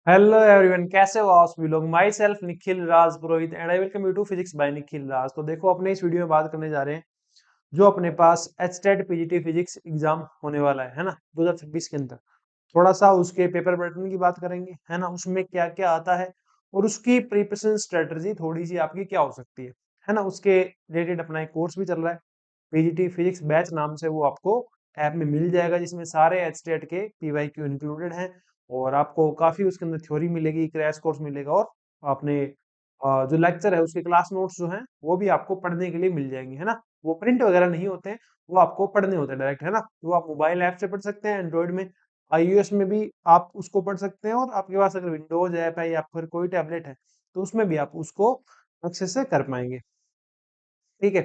Hello everyone, कैसे हो आप सभी लोग। Myself Nikhil Raj Purohit and I welcome you to physics by Nikhil Raj. तो देखो, अपने इस वीडियो में बात करने जा रहे हैं जो अपने पास एचटेट पीजीटी फिजिक्स एग्जाम होने वाला है ना, 2026 के अंदर। थोड़ा सा उसके पेपर पैटर्न की बात करेंगे, है ना, उसमें क्या क्या आता है और उसकी प्रिपरेशन स्ट्रेटजी थोड़ी सी आपकी क्या हो सकती है ना। उसके रिलेटेड अपना एक कोर्स भी चल रहा है, पीजीटी फिजिक्स बैच नाम से। वो आपको ऐप में मिल जाएगा, जिसमें सारे एचटेट के पीवाईक्यू इंक्लूडेड हैं। और आपको काफी उसके अंदर थ्योरी मिलेगी, क्रैश कोर्स मिलेगा, और आपने जो लेक्चर है उसके क्लास नोट्स जो हैं वो भी आपको पढ़ने के लिए मिल जाएंगे, है ना। वो प्रिंट वगैरह नहीं होते हैं, वो आपको पढ़ने होते हैं डायरेक्ट, है ना। वो आप मोबाइल ऐप से पढ़ सकते हैं, एंड्रॉइड में, आईओएस में भी आप उसको पढ़ सकते हैं, और आपके पास अगर विंडोज ऐप है या फिर कोई टैबलेट है तो उसमें भी आप उसको अच्छे से कर पाएंगे। ठीक है,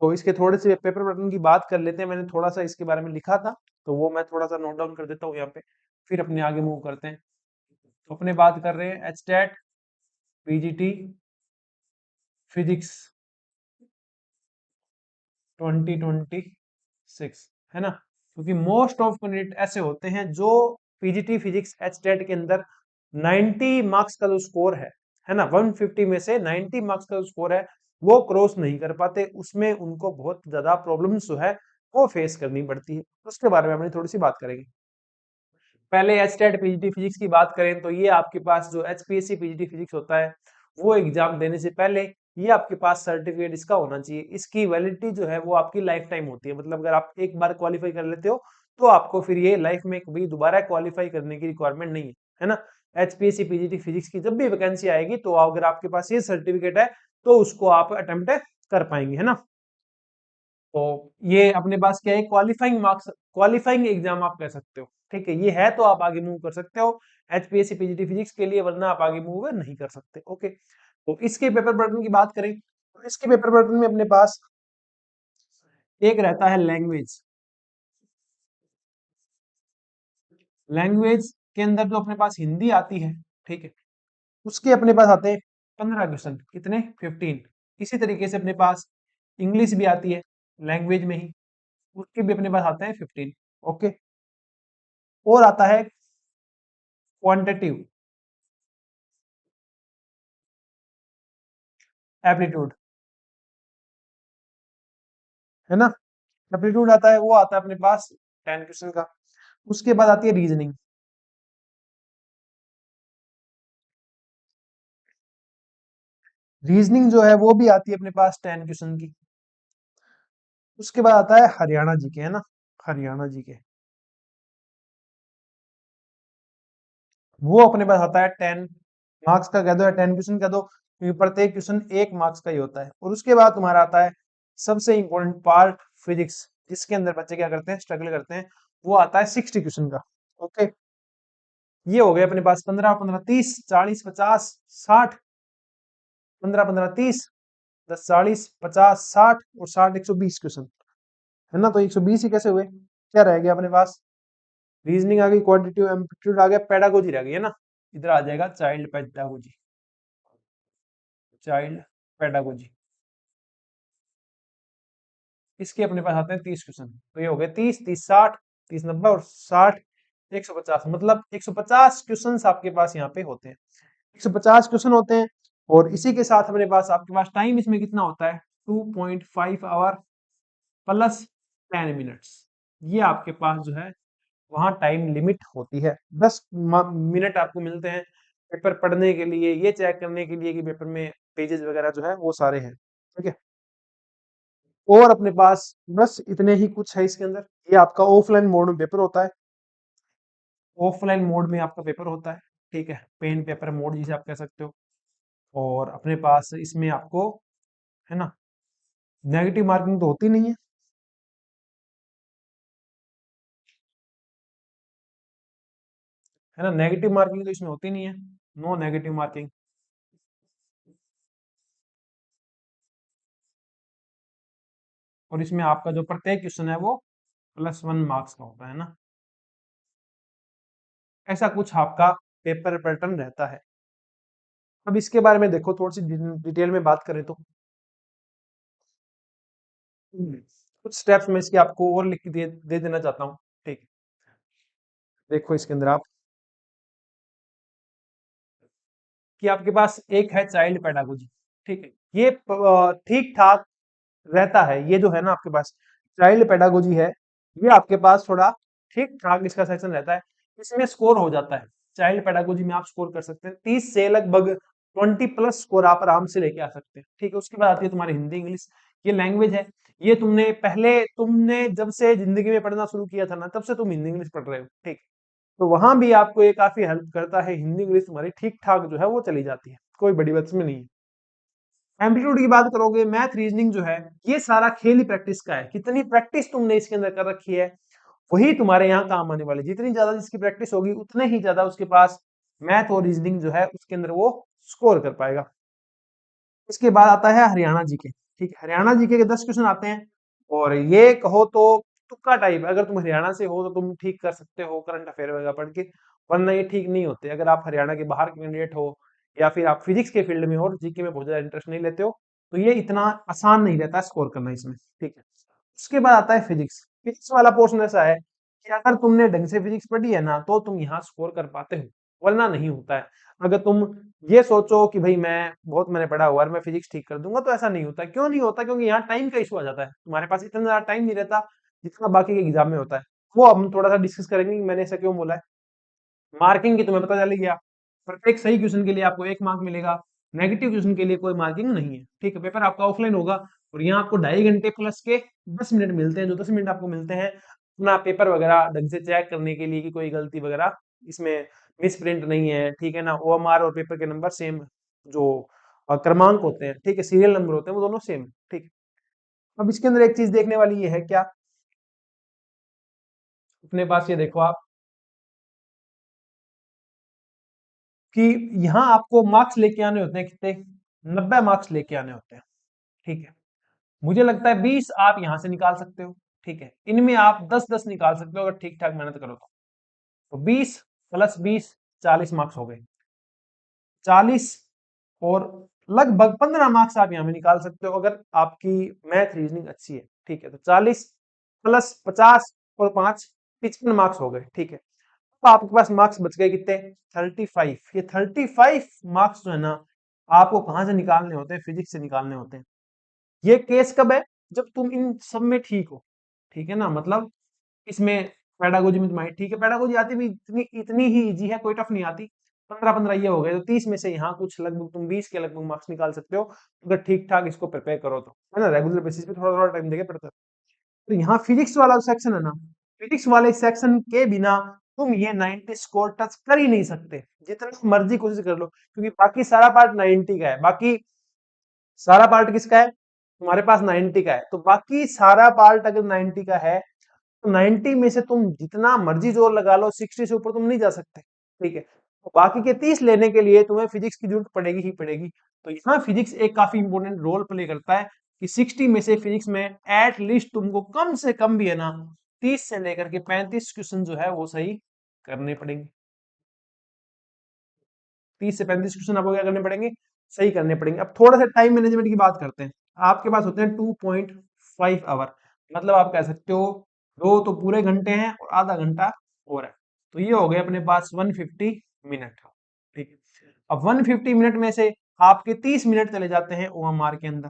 तो इसके थोड़े से पेपर पैटर्न की बात कर लेते हैं। मैंने थोड़ा सा इसके बारे में लिखा था, तो वो मैं थोड़ा सा नोट डाउन कर देता हूँ यहाँ पे, फिर अपने आगे मूव करते हैं। तो अपने बात कर रहे हैं एचटेट पीजीटी फिजिक्स 2026, है ना। क्योंकि मोस्ट ऑफ कैंडिडेट ऐसे होते हैं जो पीजीटी फिजिक्स एचटेट के अंदर 90 मार्क्स का जो स्कोर है ना, 150 में से 90 मार्क्स का जो स्कोर है वो क्रॉस नहीं कर पाते। उसमें उनको बहुत ज्यादा प्रॉब्लम्स जो है वो फेस करनी पड़ती है। उसके बारे में अपनी थोड़ी सी बात करेंगे। पहले एचटेट पीजीटी फिजिक्स की बात करें तो ये आपके पास जो एचपीएससी पीजीटी फिजिक्स होता है, वो एग्जाम देने से पहले ये आपके पास सर्टिफिकेट इसका होना चाहिए। इसकी वैलिडिटी जो है वो आपकी लाइफ टाइम होती है। मतलब अगर आप एक बार क्वालिफाई कर लेते हो तो आपको फिर ये लाइफ में कभी दोबारा क्वालिफाई करने की रिक्वायरमेंट नहीं है ना। एचपीएससी पीजीटी फिजिक्स की जब भी वैकेंसी आएगी तो अगर आपके पास ये सर्टिफिकेट है तो उसको आप अटेम्प्ट कर पाएंगे, है ना। तो ये अपने पास क्या है, क्वालिफाइंग मार्क्स, क्वालिफाइंग एग्जाम आप कह सकते हो। ठीक है, ये है तो आप आगे मूव कर सकते हो एचपीएससी पीजीटी फिजिक्स के लिए, वरना आप आगे मूव नहीं कर सकते। ओके, तो इसके पेपर पैटर्न की बात करें तो इसके पेपर पैटर्न में अपने पास एक रहता है लैंग्वेज। लैंग्वेज के अंदर जो अपने पास हिंदी आती है, ठीक है, उसके अपने पास आते हैं 15 क्वेश्चन। कितने? 15। इसी तरीके से अपने पास इंग्लिश भी आती है लैंग्वेज में ही, उसके भी अपने पास आते हैं 15। ओके, और आता है क्वांटिटिव एप्टीट्यूड, है ना। एप्टीट्यूड आता है, वो आता है अपने पास 10 क्वेश्चन का। उसके बाद आती है रीजनिंग। रीजनिंग जो है वो भी आती है अपने पास 10 क्वेश्चन की। उसके बाद आता है हरियाणा जीके, है ना, हरियाणा जीके, वो अपने पास आता है 10 मार्क्स का कह दो या 10 क्वेश्चन कह दो, क्योंकि प्रत्येक क्वेश्चन 1 मार्क्स का ही होता है। और उसके बाद तुम्हारा आता है सबसे इंपॉर्टेंट पार्ट, फिजिक्स, जिसके अंदर बच्चे क्या करते हैं, स्ट्रगल करते हैं। वो आता है 60 क्वेश्चन का। ओके, ये हो गए अपने पास 15 15 30 40 50 60, 15 15 30, 10 40 50 60 और 60 120 क्वेश्चन, है ना। तो 120 ही कैसे हुए, क्या रह गया अपने पास? रीजनिंग आ गई, क्वांटिटेटिव एप्टीट्यूड आ गया, पेडागोजी रह गई, है ना। इधर आ जाएगा चाइल्ड पेडागोजी, चाइल्ड पेडागोजी। इसके अपने पास आते हैं 30 क्वेश्चन। तो ये हो गए 30 30 60, 30 90 और 60 150। मतलब 150 क्वेश्चन आपके पास यहाँ पे होते हैं, 150 क्वेश्चन होते हैं। और इसी के साथ अपने पास आपके पास टाइम इसमें कितना होता है, 2.5 आवर प्लस 10 मिनट्स। ये आपके पास जो है वहां टाइम लिमिट होती है। 10 मिनट आपको मिलते हैं पेपर पढ़ने के लिए, ये चेक करने के लिए कि पेपर में पेजेस वगैरह जो है वो सारे हैं। ठीक है, और अपने पास बस इतने ही कुछ है इसके अंदर। ये आपका ऑफलाइन मोड में पेपर होता है, ऑफलाइन मोड में आपका पेपर होता है। ठीक है, पेन पेपर मोड जिसे आप कह सकते हो। और अपने पास इसमें आपको, है ना, नेगेटिव मार्किंग तो होती नहीं है ना, नेगेटिव मार्किंग तो इसमें होती नहीं है, नो नेगेटिव मार्किंग। और इसमें आपका जो प्रत्येक क्वेश्चन है वो +1 मार्क्स का होता है ना। ऐसा कुछ आपका पेपर पैटर्न रहता है। अब इसके बारे में देखो, थोड़ी सी डिटेल में बात करें तो कुछ स्टेप्स में इसके आपको और लिख के दे देना चाहता हूँ। ठीक है, देखो इसके अंदर आप कि आपके पास एक है चाइल्ड पेडागोजी, ठीक है, ये ठीक ठाक रहता है। ये जो है ना आपके पास चाइल्ड पेडागोजी है, ये आपके पास थोड़ा ठीक ठाक इसका सेक्शन रहता है, इसमें स्कोर हो जाता है। चाइल्ड पेडागोजी में आप स्कोर कर सकते हैं 30 से लगभग 20+ स्कोर आप आराम से लेके आ सकते हैं, ठीक है। उसके बाद आती है तुम्हारी हिंदी इंग्लिश, ये लैंग्वेज है, ये तुमने जब से जिंदगी में पढ़ना शुरू किया था ना, तब से तुम हिंदी इंग्लिश पढ़ रहे हो, ठीक। तो वहां भी आपको ये काफी हेल्प करता है, हिंदी इंग्लिश तुम्हारी ठीक ठाक जो है वो चली जाती है, कोई बड़ी बात इसमें नहीं है। एम्पलीट्यूड की बात करोगे, मैथ रीजनिंग जो है, ये सारा खेल ही प्रैक्टिस का है। कितनी प्रैक्टिस तुमने इसके अंदर कर रखी है, वही तुम्हारे यहाँ काम आने वाली। जितनी ज्यादा जिसकी प्रैक्टिस होगी, उतने ही ज्यादा उसके पास मैथ और रीजनिंग जो है उसके अंदर वो स्कोर कर पाएगा। इसके बाद आता है हरियाणा जीके, ठीक है। हरियाणा जीके के 10 क्वेश्चन आते हैं, और ये कहो तो तुक्का टाइप। अगर तुम हरियाणा से हो तो तुम ठीक कर सकते हो करंट अफेयर वगैरह पढ़ के, वरना ये ठीक नहीं होते। अगर आप हरियाणा के बाहर के कैंडिडेट हो, या फिर आप फिजिक्स के फील्ड में हो और जीके में बहुत ज्यादा इंटरेस्ट नहीं लेते हो, तो ये इतना आसान नहीं रहता स्कोर करना इसमें, ठीक है। उसके बाद आता है फिजिक्स। फिजिक्स वाला पोर्शन ऐसा है कि अगर तुमने ढंग से फिजिक्स पढ़ी है ना, तो तुम यहाँ स्कोर कर पाते हो, वरना नहीं होता है। अगर तुम ये सोचो कि भाई मैंने पढ़ा हुआ है, मैं फिजिक्स ठीक कर दूंगा, तो ऐसा नहीं होता। क्यों नहीं होता? क्योंकि यहाँ टाइम का इशू आ जाता है। तुम्हारे पास इतना ज्यादा टाइम नहीं रहता जितना बाकी के एग्जाम में होता है। वो हम थोड़ा सा डिस्कस करेंगे कि मैंने ऐसा क्यों बोला है। मार्किंग की तुम्हें पता चल गया, प्रत्येक सही क्वेश्चन के लिए आपको 1 मार्क मिलेगा, नेगेटिव क्वेश्चन के लिए कोई मार्किंग नहीं है, ठीक है। पेपर आपका ऑफलाइन होगा, और यहाँ आपको 2.5 घंटे प्लस के 10 मिनट मिलते हैं। जो 10 मिनट आपको मिलते हैं अपना पेपर वगैरह ढंग से चेक करने के लिए कि कोई गलती वगैरह इसमें मिस प्रिंट नहीं है, ठीक है ना। ओएमआर और पेपर के नंबर सेम, जो क्रमांक होते हैं, ठीक है, सीरियल नंबर होते हैं, वो दोनों सेम, ठीक है। अब इसके अंदर एक चीज देखने वाली ये है क्या, अपने पास ये देखो आप कि यहाँ आपको मार्क्स लेके आने होते हैं कितने, 90 मार्क्स लेके आने होते हैं, ठीक है। मुझे लगता है 20 आप यहां से निकाल सकते हो, ठीक है। इनमें आप 10-10 निकाल सकते हो अगर ठीक ठाक मेहनत करो तो 20 + 20 40 मार्क्स हो गए। 40 और लगभग 15 मार्क्स आप यहाँ में निकाल सकते हो अगर आपकी मैथ रीजनिंग अच्छी है, ठीक है। तो 40 + 50 और 5 55 मार्क्स हो गए, ठीक है। तो आपके पास मार्क्स बच गए कितने, 35। ये 35 मार्क्स जो है ना, आपको कहां से निकालने होते हैं, फिजिक्स से निकालने होते हैं। ये केस कब है, जब तुम इन सब में ठीक हो, ठीक है ना। मतलब इसमें पेडागोजी में तुम्हारी ठीक है, पेडागोजी आती भी इतनी इतनी ही इजी है, कोई टफ नहीं आती। 15-15 ये हो गए, तो 30 में से यहाँ कुछ लगभग तुम 20 के लगभग मार्क्स निकाल सकते हो, अगर ठीक ठाक इसको प्रिपेयर करो तो, है ना। रेगुलर बेसिस पे थोड़ा थोड़ा टाइम देके पढ़ते हो। तो यहाँ फिजिक्स वाला सेक्शन है ना, फिजिक्स वाले सेक्शन के बिना तुम ये 90 स्कोर टच कर ही नहीं सकते, जितना मर्जी कोशिश कर लो, क्योंकि बाकी सारा पार्ट 90 का है। बाकी सारा पार्ट किसका है, तुम्हारे पास 90 का है। तो बाकी सारा पार्ट अगर 90 का है, तो 90 में से तुम जितना मर्जी जोर लगा लो, 60 से ऊपर तुम नहीं जा सकते, ठीक है। तो बाकी के 30 लेने के लिए तुम्हें फिजिक्स की जरूरत पड़ेगी ही पड़ेगी। तो यहाँ फिजिक्स एक काफी इंपॉर्टेंट रोल प्ले करता है कि 60 में से फिजिक्स में एट लीस्ट तुमको कम से कम भी है ना 30 से लेकर के 35 क्वेश्चन जो है वो सही करने पड़ेंगे। 30 से 35 क्वेश्चन आपको क्या करने पड़ेंगे, सही करने पड़ेंगे। अब थोड़ा सा टाइम मैनेजमेंट की बात करते हैं। आपके पास होते हैं 2.5 आवर, मतलब आप कह सकते हो 2 तो पूरे घंटे हैं और आधा घंटा और है। तो ये हो गए अपने पास 150 मिनट, ठीक है। अब 150 मिनट में से आपके 30 मिनट चले जाते हैं ओएमआर के अंदर।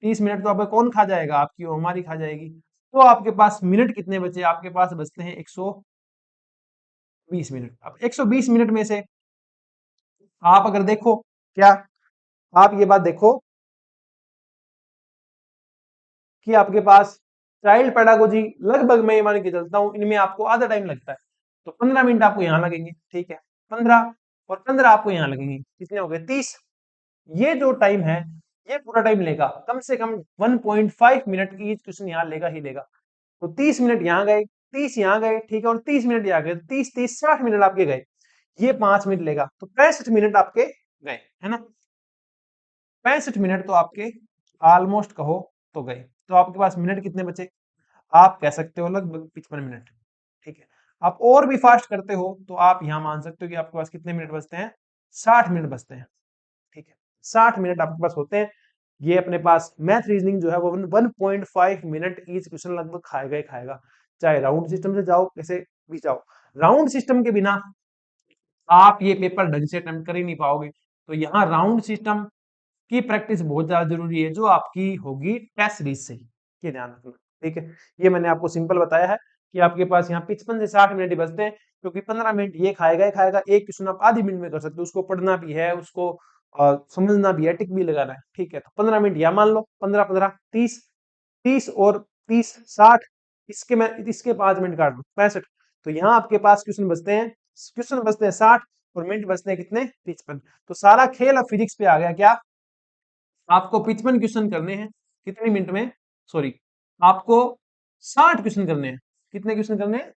30 मिनट तो आपका कौन खा जाएगा, आपकी ओएमआर ही खा जाएगी। तो आपके पास मिनट कितने बचे, आपके पास बचते हैं 120 मिनट। अब 120 मिनट में से आप अगर देखो क्या, आप ये बात देखो कि आपके पास चाइल्ड पेडागोजी लगभग मैं ये मान के चलता हूं इनमें आपको आधा टाइम लगता है। तो 15 मिनट आपको यहां लगेंगे, ठीक है। 15 और 15 आपको यहां लगेंगे, कितने हो गए 30। ये जो टाइम है, ये पूरा टाइम लेगा कम से कम 1.5 मिनट ईच क्वेश्चन यहाँ लेगा ही लेगा। तो 30 मिनट यहाँ गए, 30 यहाँ गए, ठीक है, और 30 मिनट यहाँ गए, 30 30 60 मिनट आपके गए। ये 5 मिनट लेगा, तो 65 मिनट आपके गए, है ना। 65 मिनट तो आपके ऑलमोस्ट कहो तो गए। तो आपके पास मिनट कितने बचे, आप कह सकते हो लगभग 55 मिनट, ठीक है। आप और भी फास्ट करते हो तो आप यहां मान सकते हो कि आपके पास कितने मिनट बचते हैं, 60 मिनट बचते हैं, ठीक है। 60 मिनट आपके पास होते हैं। ये अपने पास मैथ रीजनिंग जो है वो 1.5 मिनट ईच क्वेश्चन लगभग खाएगा ही खाएगा, चाहे राउंड सिस्टम से जाओ कैसे भी जाओ। राउंड सिस्टम के बिना आप ये पेपर ढंग से अटेम्प्ट कर ही नहीं पाओगे। तो यहाँ राउंड सिस्टम की प्रैक्टिस बहुत ज्यादा जरूरी है, जो आपकी होगी टेस्ट सीरीज से, ये ध्यान रखना। ठीक है, ये मैंने आपको सिंपल बताया है कि आपके पास यहाँ 55 से 60 मिनट ही बचते हैं, क्योंकि 15 मिनट ये खाएगा ही खाएगा। एक क्वेश्चन आप आधी मिनट में कर सकते हो, उसको पढ़ना भी है, उसको समझना भी है, टिक भी लगाना है। ठीक है, तो 15 मिनट या मान लो 15 15 30, 30 और 30 60, इसके 5 मिनट काट लो 65। तो यहाँ आपके पास क्वेश्चन बचते हैं 60 और मिनट बचते हैं कितने, 55। तो सारा खेल अब फिजिक्स पे आ गया। क्या आपको 55 क्वेश्चन करने हैं कितनी मिनट में, सॉरी, आपको 60 क्वेश्चन करने हैं। कितने क्वेश्चन करने हैं,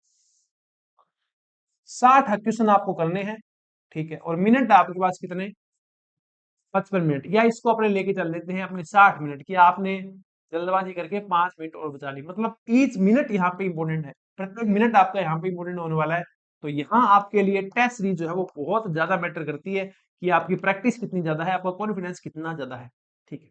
60 क्वेश्चन आपको करने हैं। ठीक है, और मिनट आपके पास कितने, 55 मिनट, या इसको अपने लेके चल लेते हैं अपने 60 मिनट की। आपने जल्दबाजी करके 5 मिनट और बचा ली, मतलब ईच मिनट यहाँ पे इंपॉर्टेंट है, प्रत्येक मिनट आपका यहाँ पे इंपॉर्टेंट होने वाला है। तो यहाँ आपके लिए टेस्ट सीरीज जो है वो बहुत ज्यादा मैटर करती है कि आपकी प्रैक्टिस कितनी ज्यादा है, आपका कॉन्फिडेंस कितना ज्यादा है। ठीक है,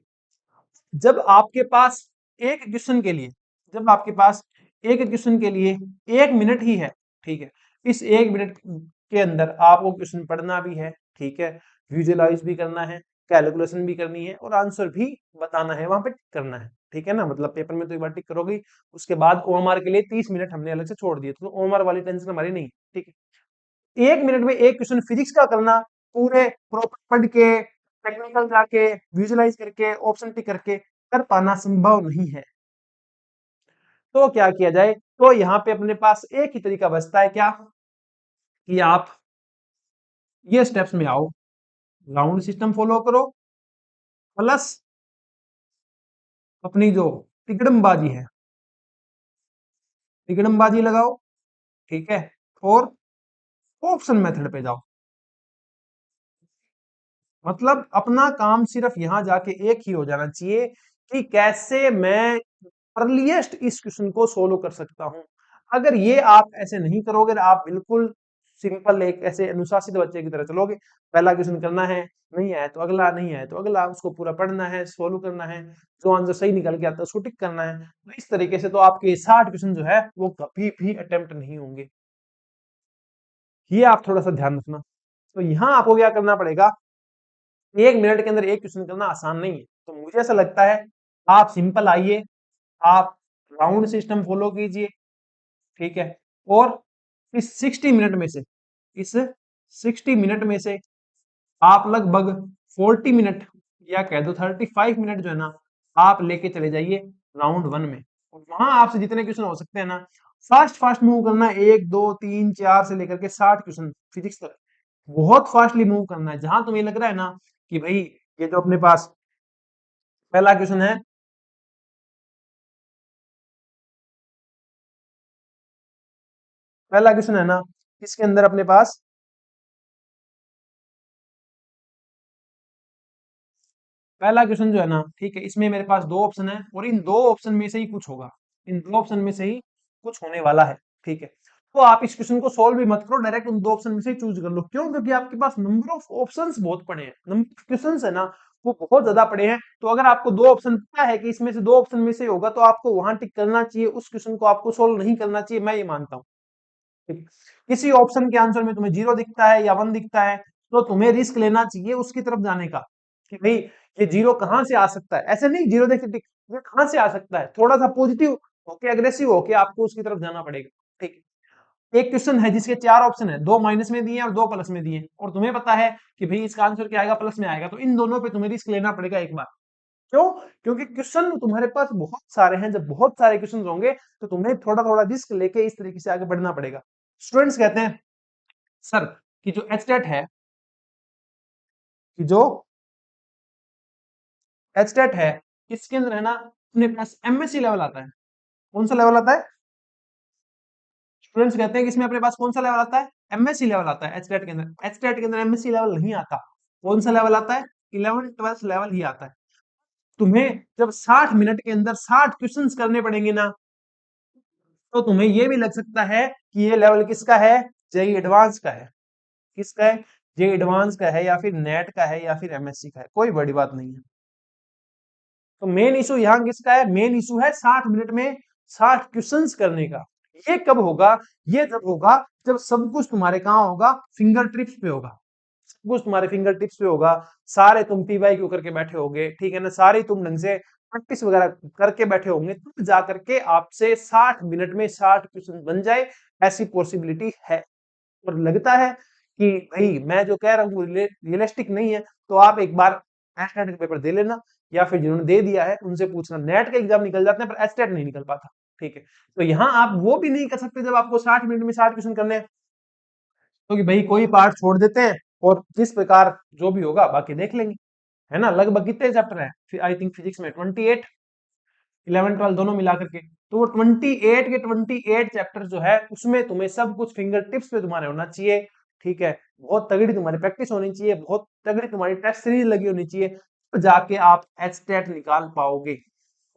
जब आपके पास एक क्वेश्चन के लिए जब आपके पास एक क्वेश्चन के लिए 1 मिनट ही है, ठीक है, इस 1 मिनट के अंदर आपको क्वेश्चन पढ़ना भी है, ठीक है, विजुअलाइज भी करना है, कैलकुलेशन भी करनी है और आंसर भी बताना है, वहां पे टिक करना है। ठीक है ना, मतलब पेपर में तो एक बार टिक करोगे, उसके बाद ओएमआर के लिए 30 मिनट हमने अलग से छोड़ दिए, तो ओएमआर वाली टेंशन हमारी नहीं। ठीक है, 1 मिनट में एक क्वेश्चन फिजिक्स का करना, पूरे प्रॉपर पढ़ के, टेक्निकल जाके, विजुअलाइज करके, ऑप्शन टिक करके कर पाना संभव नहीं है। तो क्या किया जाए, तो यहाँ पे अपने पास एक ही तरीका बचता है, क्या कि आप ये स्टेप्स में आओ, राउंड सिस्टम फॉलो करो, प्लस अपनी जो तिकड़मबाजी है, तिकड़मबाजी लगाओ। ठीक है, और ऑप्शन मेथड पे जाओ। मतलब अपना काम सिर्फ यहां जाके एक ही हो जाना चाहिए कि कैसे मैं अर्लीस्ट इस क्वेश्चन को सोल्व कर सकता हूं। अगर ये आप ऐसे नहीं करोगे, आप बिल्कुल सिंपल एक ऐसे अनुशासित बच्चे की तरह चलोगे, पहला क्वेश्चन करना है, नहीं आया तो अगला, नहीं आया तो अगला, उसको पूरा पढ़ना है, सोल्व करना है, जो आंसर सही निकल के आता है उसको टिक करना है, तो इस तरीके से तो आपके 60 क्वेश्चन जो है वो कभी भी अटेम्प्ट नहीं होंगे। ये आप थोड़ा सा ध्यान रखना। तो यहाँ आपको क्या करना पड़ेगा, 1 मिनट के अंदर एक क्वेश्चन करना आसान नहीं है। तो मुझे ऐसा लगता है आप सिंपल आइए, आप राउंड सिस्टम फॉलो कीजिए। ठीक है, और इस 60 मिनट में से इस 60 मिनट में से आप लगभग 40 मिनट या कह दो 35 मिनट जो है ना, आप लेके चले जाइए राउंड 1 में। और वहां आपसे जितने क्वेश्चन हो सकते हैं ना, फास्ट फास्ट मूव करना है, 1 2 3 4 से लेकर के 60 क्वेश्चन फिजिक्स तक बहुत फास्टली मूव करना है। जहां तुम्हें लग रहा है ना कि भाई ये जो अपने पास पहला क्वेश्चन है, पहला क्वेश्चन है ना, इसके अंदर अपने पास पहला क्वेश्चन जो है ना, ठीक है, इसमें मेरे पास दो ऑप्शन है और इन दो ऑप्शन में से ही कुछ होगा, इन दो ऑप्शन में से ही कुछ होने वाला है। ठीक है, तो आप इस क्वेश्चन को सोल्व भी मत करो, डायरेक्ट उन दो ऑप्शन में से ही चूज कर लो। क्यों, क्योंकि आपके पास नंबर ऑफ ऑप्शंस बहुत पड़े हैं, नंबर क्वेश्चन है ना वो बहुत ज्यादा पड़े हैं। तो अगर आपको दो ऑप्शन पता है कि इसमें से दो ऑप्शन में से होगा, तो आपको वहां टिक करना चाहिए, उस क्वेश्चन को आपको सोल्व नहीं करना चाहिए, मैं ये मानता हूँ। ठीक। किसी ऑप्शन के आंसर में तुम्हें 0 दिखता है या 1 दिखता है, तो तुम्हें रिस्क लेना चाहिए उसकी तरफ जाने का कि भाई ये 0 कहां से आ सकता है। ऐसे नहीं 0 देख के टिक, ये कहां से आ सकता है, थोड़ा सा पॉजिटिव होके, अग्रेसिव होके आपको उसकी तरफ जाना पड़ेगा। ठीक है, एक क्वेश्चन है जिसके 4 ऑप्शन है, 2 माइनस में दिए हैं और 2 प्लस में दिए हैं, और तुम्हें पता है कि भाई इसका आंसर क्या आएगा, प्लस में आएगा, तो इन दोनों पे तुम्हें रिस्क लेना पड़ेगा एक बार। क्यों, क्योंकि क्वेश्चन तुम्हारे पास बहुत सारे हैं, जब बहुत सारे क्वेश्चन होंगे तो तुम्हें थोड़ा थोड़ा रिस्क लेके इस तरीके से आगे बढ़ना पड़ेगा। स्टूडेंट्स कहते हैं सर कि जो एचटेट है, कि जो एचटेट है, इसके अंदर है ना अपने पास एमएससी लेवल आता है। कौन सा लेवल आता है, स्टूडेंट्स कहते हैं कि इसमें अपने पास कौन सा लेवल आता है, एमएससी लेवल आता है एचटेट के अंदर। एचटेट के अंदर एमएससी लेवल नहीं आता, कौन सा लेवल आता है, 11 12 लेवल ही आता है। तुम्हें जब 60 मिनट के अंदर 60 क्वेश्चंस करने पड़ेंगे ना, तो तुम्हें ये भी लग सकता है कि ये लेवल किसका है, जेई एडवांस का है। किसका है, जेई एडवांस का है, या फिर नेट का है, या फिर एमएससी का है, कोई बड़ी बात नहीं है। तो मेन इशू यहाँ किसका है, मेन इशू है 60 मिनट में 60 क्वेश्चंस करने का। ये कब होगा? ये जब होगा जब सब कुछ तुम्हारे कहाँ होगा, फिंगर टिप्स पे होगा। सब कुछ तुम्हारे फिंगर टिप्स पे होगा, सारे तुम पीवाईक्यू करके बैठे होगे, ठीक है ना, सारी तुम ढंग से प्रैक्टिस वगैरह करके बैठे होंगे, तब जा करके आपसे 60 मिनट में 60 क्वेश्चन बन जाए, ऐसी पॉसिबिलिटी है। और लगता है कि भाई मैं जो कह रहा हूँ रियलिस्टिक नहीं है, तो आप एक बार एस्टेट का पेपर दे लेना, या फिर जिन्होंने दे दिया है उनसे पूछना। नेट का एग्जाम निकल जाते हैं पर एस्टेट नहीं निकल पाता, ठीक है। तो यहाँ आप वो भी नहीं कर सकते जब आपको 60 मिनट में 60 क्वेश्चन करने हैं, क्योंकि भाई कोई पार्ट छोड़ देते हैं और जिस प्रकार जो भी होगा बाकी देख लेंगे, है ना। लगभग कितने चैप्टर है आई थिंक फिजिक्स में 28, 11 12 दोनों मिला करके, तो वो 28 के 28 चैप्टर जो है उसमें तुम्हें सब कुछ फिंगर टिप्स पे तुम्हारे होना चाहिए, ठीक है। बहुत तगड़ी तुम्हारी प्रैक्टिस होनी चाहिए, बहुत तगड़ी तुम्हारी टेस्ट सीरीज लगी होनी चाहिए, तो जाके आप एचटेट निकाल पाओगे।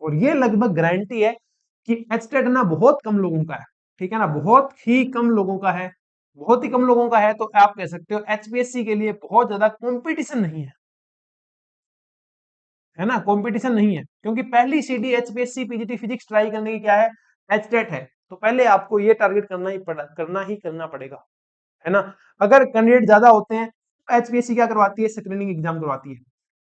और ये लगभग गारंटी है कि एचटेट ना बहुत कम लोगों का है, ठीक है ना, बहुत ही कम लोगों का है। बहुत ही कम लोगों का है तो आप कह सकते हो एचपीएससी के लिए बहुत ज्यादा कंपटीशन नहीं है, है ना, कंपटीशन नहीं है। क्योंकि पहली CD HPSC PGT physics try करने की क्या है, एचटेट है। तो पहले आपको ये टारगेट करना पड़ेगा, है ना। अगर कैंडिडेट ज्यादा होते हैं तो एचपीएससी क्या करवाती है, स्क्रीनिंग एग्जाम करवाती है।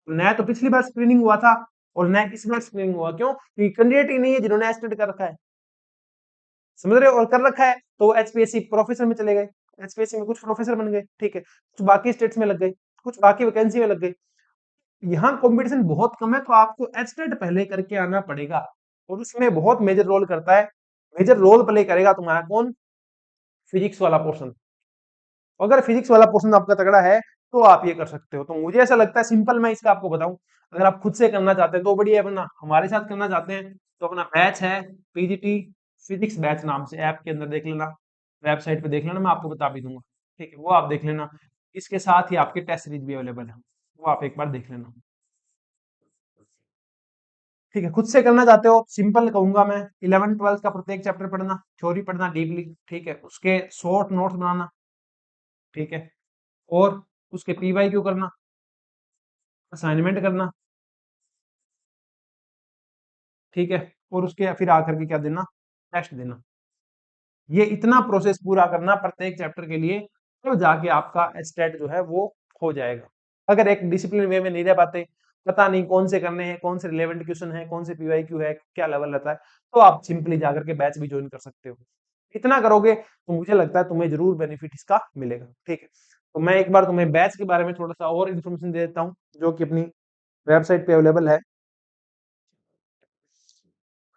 नया तो पिछली बार स्क्रीनिंग हुआ था और नया इस बार स्क्रीनिंग हुआ, क्यों? क्योंकि कैंडिडेट ही नहीं है जिन्होंने एचटेट कर रखा है, समझ रहे हो, और कर रखा है तो एचपीएससी प्रोफेसर में चले गए, एचपीएससी में कुछ प्रोफेसर बन गए, ठीक है, कुछ बाकी स्टेट्स में लग गए, कुछ बाकी वैकेंसी में लग गए। यहाँ कंपटीशन बहुत कम है तो आपको एचटेट पहले करके आना पड़ेगा, और उसमें बहुत मेजर रोल करता है, मेजर रोल प्ले करेगा तुम्हारा कौन, फिजिक्स वाला पोर्शन। अगर फिजिक्स वाला पोर्शन आपका तगड़ा है तो आप ये कर सकते हो। तो मुझे ऐसा लगता है, सिंपल मैं इसका आपको बताऊं, अगर आप खुद से करना चाहते हैं तो बढ़िया है, वरना हमारे साथ करना चाहते हैं तो अपना बैच है पीजीटी फिजिक्स बैच नाम से, ऐप के अंदर देख लेना, वेबसाइट पे देख लेना, मैं आपको बता भी दूंगा, ठीक है, वो आप देख लेना। इसके साथ ही आपके टेस्ट सीरीज भी अवेलेबल है, वो आप एक बार देख लेना, ठीक है। खुद से करना चाहते हो, सिंपल कहूंगा मैं, 11 12 का प्रत्येक चैप्टर पढ़ना, थ्योरी पढ़ना डीपली, ठीक है, उसके शॉर्ट नोट्स बनाना, ठीक है, और उसके पीवाईक्यू करना, असाइनमेंट करना, ठीक है, और उसके फिर आकर के क्या देना, टेस्ट देना। ये इतना प्रोसेस पूरा करना प्रत्येक चैप्टर के लिए, तो जाके आपका एचटेट जो है वो हो जाएगा। अगर एक डिसिप्लिन वे में नहीं रह पाते, पता नहीं कौन से करने हैं, कौन से रिलेवेंट क्वेश्चन है, कौन से पीवाईक्यू है, क्या लेवल रहता है, तो आप सिंपली जाकर के बैच भी ज्वाइन कर सकते हो। इतना करोगे तो मुझे लगता है तुम्हें जरूर बेनिफिट इसका मिलेगा, ठीक है। तो मैं एक बार तुम्हें बैच के बारे में थोड़ा सा और इन्फॉर्मेशन दे देता हूँ, जो कि अपनी वेबसाइट पे अवेलेबल है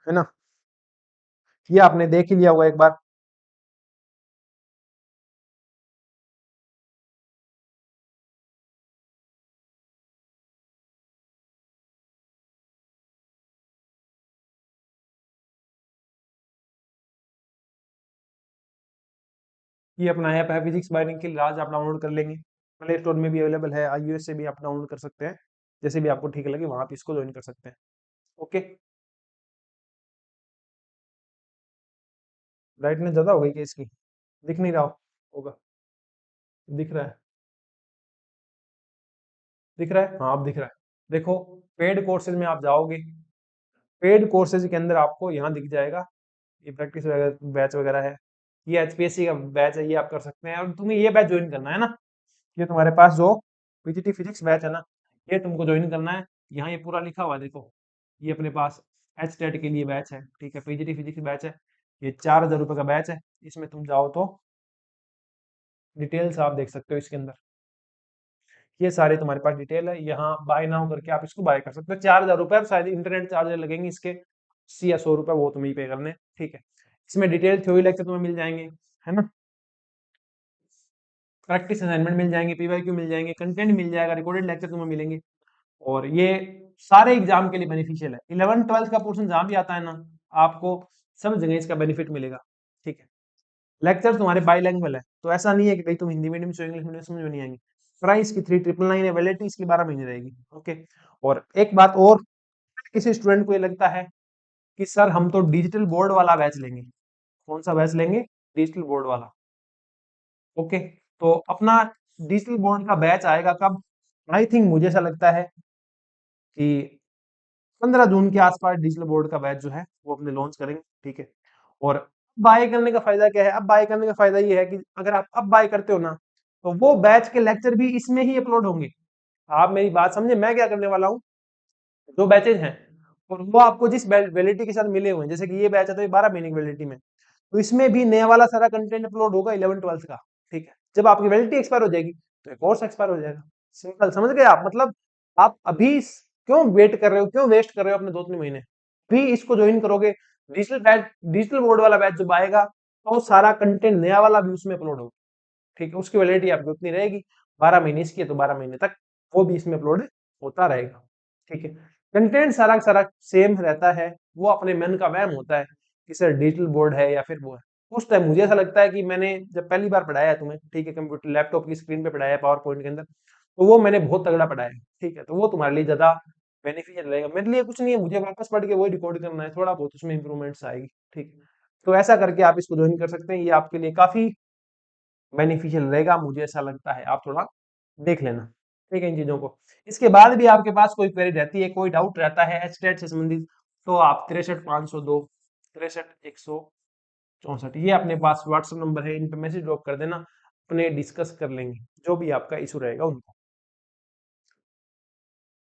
ना। ये आपने देख ही लिया होगा एक बार। ये अपना ऐप है फिजिक्स बाय निखिल राज, आप डाउनलोड कर लेंगे, प्ले स्टोर में भी अवेलेबल है, आईओएस से भी आप डाउनलोड कर सकते हैं, जैसे भी आपको ठीक लगे वहां आप इसको ज्वाइन कर सकते हैं। ओके। ब्राइटनेस ज्यादा हो गई क्या इसकी? दिख नहीं रहा होगा? दिख रहा है? दिख रहा है, हाँ अब दिख रहा है। देखो, पेड कोर्सेज में आप जाओगे, पेड कोर्सेज के अंदर आपको यहाँ दिख जाएगा, ये प्रैक्टिस बैच वगैरह है, ये एचपीएससी का बैच है, ये आप कर सकते हैं। और तुम्हें ये बैच ज्वाइन करना है ना, ये तुम्हारे पास जो पीजीटी फिजिक्स बैच है ना, ये तुमको ज्वाइन करना है। यहाँ ये पूरा लिखा हुआ है देखो, ये अपने पास एच टेट के लिए बैच है, ठीक है, पीजीटी फिजिक्स बैच है, ये 4000 रुपये का बैच है। इसमें तुम जाओ तो डिटेल्स आप देख सकते हो इसके अंदर, ये सारे तुम्हारे पास डिटेल है, यहाँ बाय नाउ करके आप इसको बाय कर सकते हो। 4000 रुपये, शायद इंटरनेट चार्ज लगेंगे इसके 80 या 100 रुपये, वो तुम्हें पे करने, ठीक है। इसमें डिटेल थ्योरी लेक्चर तुम्हें मिल जाएंगे, है ना, प्रैक्टिस असाइनमेंट मिल जाएंगे, पीवाईक्यू मिल जाएंगे, कंटेंट मिल जाएगा, रिकॉर्डेड लेक्चर तुम्हें मिलेंगे। और ये सारे एग्जाम के लिए बेनिफिशियल है। 11 12 का पोर्शन जहां भी आता है ना, आपको सब जगह इसका बेनिफिट मिलेगा, ठीक है। लेक्चर तुम्हारे बाईलैंग्वेज है, तो ऐसा नहीं है कि भाई तुम हिंदी मीडियम से इंग्लिश मीडियम समझ में नहीं आएंगे। प्राइस की 3999 है, वैलिडिटी इसकी 12 महीने रहेगी, ओके। और एक बात और, किसी स्टूडेंट को ये लगता है कि सर हम तो डिजिटल बोर्ड वाला बैच लेंगे, कौन सा बैच लेंगे, डिजिटल बोर्ड वाला, ओके। तो अपना डिजिटल बोर्ड का बैच आएगा कब, आई थिंक मुझे ऐसा लगता है कि 15 जून के आसपास डिजिटल बोर्ड का बैच जो है वो अपने लॉन्च करेंगे, ठीक है। और बाय करने का फायदा क्या है? अब बाय करने का फायदा ये है कि अगर आप अब बाय करते हो ना, तो वो बैच के लेक्चर भी इसमें ही अपलोड होंगे। आप मेरी बात समझे, मैं क्या करने वाला हूँ, जो बैचेज हैं और वो आपको जिस वैलिडिटी के साथ मिले हुए हैं, जैसे कि ये बैच है तो ये 12 महीने की वैलिडिटी में, तो इसमें भी नया वाला सारा कंटेंट अपलोड होगा 11 12 का। ठीक है, जब आपकी वैलिडिटी एक्सपायर हो जाएगी तो एक कोर्स एक्सपायर हो जाएगा। सिंपल, समझ गए आप? मतलब आप अभी क्यों वेट कर रहे हो, क्यों वेस्ट कर रहे हो अपने 2 3 महीने? भी इसको ज्वाइन करोगे, डिजिटल बैच, डिजिटल बोर्ड वाला बैच जब आएगा तो सारा कंटेंट नया वाला भी उसमें अपलोड होगा। ठीक है, उसकी वैलिडिटी आपकी उतनी रहेगी, 12 महीने इसकी है तो 12 महीने तक वो भी इसमें अपलोड होता रहेगा। ठीक है, कंटेंट सारा का सारा सेम रहता है, वो अपने मन का वहम होता है कि सर डिजिटल बोर्ड है या फिर वो है। उस टाइम मुझे ऐसा लगता है कि मैंने जब पहली बार पढ़ाया है तुम्हें, ठीक है, कंप्यूटर लैपटॉप की स्क्रीन पे पढ़ाया है पावर पॉइंट के अंदर, तो वो मैंने बहुत तगड़ा पढ़ाया है। ठीक है, तो वो तुम्हारे लिए ज्यादा बेनिफिशियल रहेगा। मेरे लिए कुछ नहीं है, मुझे वापस पढ़ के वही रिकॉर्ड करना है, थोड़ा बहुत उसमें इंप्रूवमेंट्स आएगी। ठीक है, तो ऐसा करके आप इसको ज्वाइन कर सकते हैं, ये आपके लिए काफी बेनिफिशियल रहेगा, मुझे ऐसा लगता है। आप थोड़ा देख लेना, ठीक है, इन चीजों को। इसके बाद भी आपके पास कोई क्वेरी रहती है, कोई डाउट रहता है एचटेट से संबंधित, तो आप 63 502 63 164, ये अपने पास व्हाट्सएप नंबर है, इन पे मैसेज ड्रॉप कर देना, अपने डिस्कस कर लेंगे जो भी आपका इशू रहेगा उनको।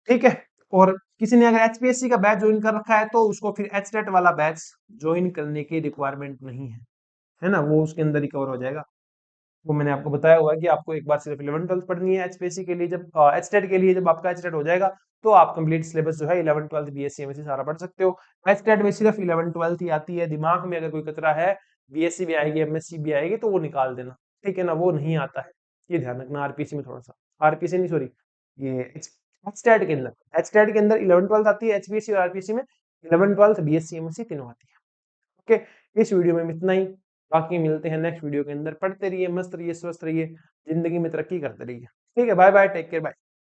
ठीक है, और किसी ने अगर एचपीएससी का बैच ज्वाइन कर रखा है तो उसको फिर एचटेट वाला बैच ज्वाइन करने की रिक्वायरमेंट नहीं है ना, वो उसके अंदर ही कवर हो जाएगा। वो मैंने आपको बताया हुआ है कि आपको एक बार सिर्फ 11 12 पढ़नी है एचपीएससी के लिए, जब एचटेट के लिए जब आपका एचटेट हो जाएगा तो आप कंप्लीट सिलेबस जो है 11 12 बीएससी एमएससी सारा पढ़ सकते हो। एचटेट में सिर्फ 11 12 ही आती है, दिमाग में अगर कोई कचरा है, बीएससी भी आएगी एमएससी भी आएगी तो वो निकाल देना। ठीक है ना, वो नहीं आता है, ये ध्यान रखना। आरपीसी में थोड़ा सा, आरपीसी नहीं सॉरी, ये एचटेट के अंदर, एचटेट के अंदर 11 12 आती है, एचपीएससी और आरपीसी में 11 12 बीएससी एमएससी तीनों आती है। ओके, इस वीडियो में इतना ही, बाकी मिलते हैं नेक्स्ट वीडियो के अंदर। पढ़ते रहिए, मस्त रहिए, स्वस्थ रहिए, जिंदगी में तरक्की करते रहिए। ठीक है, bye bye, take care, bye.